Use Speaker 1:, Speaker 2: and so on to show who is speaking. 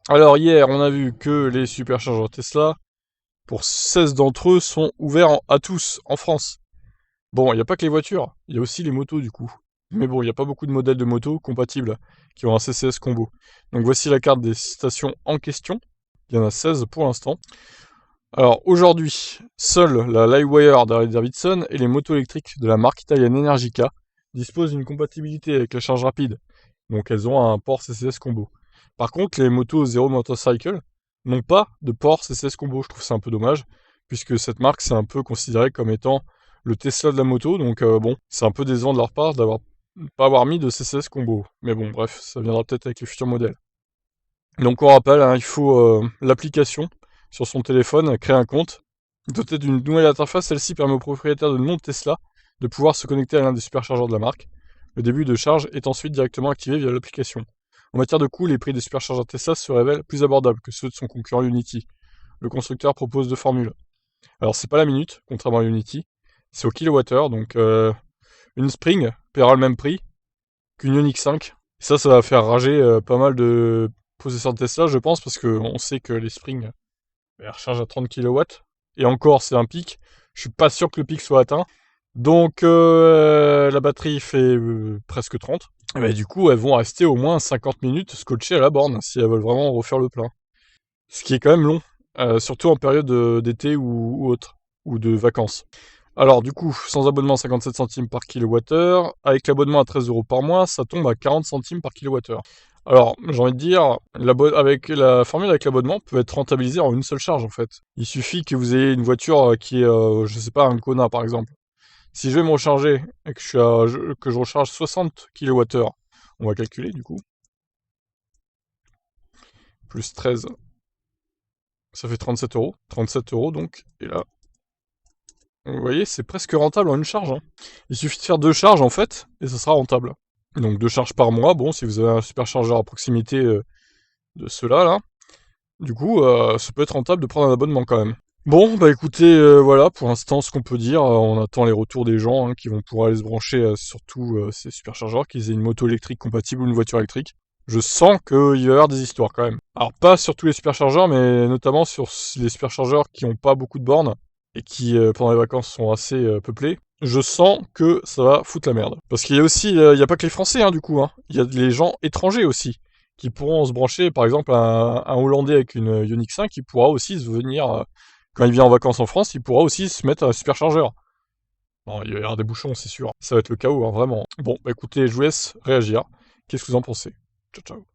Speaker 1: Alors hier, on a vu que les superchargeurs Tesla, pour 16 d'entre eux, sont ouverts à tous en France. Bon, il n'y a pas que les voitures, il y a aussi les motos du coup. Mais bon, il n'y a pas beaucoup de modèles de motos compatibles qui ont un CCS combo. Donc voici la carte des stations en question. Il y en a 16 pour l'instant. Alors aujourd'hui, seule la Livewire d'Harley-Davidson et les motos électriques de la marque italienne Energica disposent d'une compatibilité avec la charge rapide. Donc elles ont un port CCS combo. Par contre, les motos Zero Motorcycle n'ont pas de port CCS combo. Je trouve ça un peu dommage, puisque cette marque c'est un peu considéré comme étant le Tesla de la moto. Donc bon, c'est un peu décevant de leur part d'avoir pas avoir mis de CCS combo. Mais bon, bref, ça viendra peut-être avec les futurs modèles. Donc on rappelle, hein, il faut l'application sur son téléphone, créer un compte. Doté d'une nouvelle interface, celle-ci permet aux propriétaires de non Tesla de pouvoir se connecter à l'un des superchargeurs de la marque. Le début de charge est ensuite directement activé via l'application. En matière de coût, les prix des superchargeurs Tesla se révèlent plus abordables que ceux de son concurrent Unity. Le constructeur propose deux formules. Alors c'est pas la minute, contrairement à Unity, c'est au kilowattheure, donc une Spring paiera le même prix qu'une Ioniq 5. Ça va faire rager pas mal de possesseurs de Tesla, je pense, parce qu'on sait que les Spring elles rechargent à 30 kW. Et encore, c'est un pic. Je suis pas sûr que le pic soit atteint. Donc la batterie fait presque 30. Et bah, du coup, elles vont rester au moins 50 minutes scotchées à la borne si elles veulent vraiment refaire le plein. Ce qui est quand même long, surtout en période d'été ou autre, ou de vacances. Alors du coup, sans abonnement 57 centimes par kilowattheure, avec l'abonnement à 13 euros par mois, ça tombe à 40 centimes par kilowattheure. Alors, j'ai envie de dire, avec la formule avec l'abonnement peut être rentabilisée en une seule charge en fait. Il suffit que vous ayez une voiture qui est, je sais pas, un Kona par exemple. Si je vais me recharger et que que je recharge 60 kWh, on va calculer du coup, plus 13, ça fait 37 euros. 37 euros donc, et là, vous voyez, c'est presque rentable en une charge, hein. Il suffit de faire deux charges en fait, et ça sera rentable. Donc deux charges par mois, bon, si vous avez un superchargeur à proximité de ceux-là, là, du coup, ça peut être rentable de prendre un abonnement quand même. Bon, bah écoutez, voilà, pour l'instant, ce qu'on peut dire, on attend les retours des gens hein, qui vont pouvoir aller se brancher sur tous ces superchargeurs, qu'ils aient une moto électrique compatible ou une voiture électrique. Je sens qu'il va y avoir des histoires quand même. Alors pas sur tous les superchargeurs, mais notamment sur les superchargeurs qui n'ont pas beaucoup de bornes et qui, pendant les vacances, sont assez peuplés. Je sens que ça va foutre la merde. Parce qu'il y a aussi, il n'y a pas que les Français, hein, du coup. Hein. Il y a les gens étrangers aussi, qui pourront se brancher. Par exemple, un Hollandais avec une Ioniq 5, qui pourra aussi se venir, quand il vient en vacances en France, il pourra aussi se mettre un superchargeur. Bon, il va y avoir des bouchons, c'est sûr. Ça va être le chaos, hein, vraiment. Bon, bah écoutez, je vous laisse réagir. Qu'est-ce que vous en pensez? Ciao, ciao.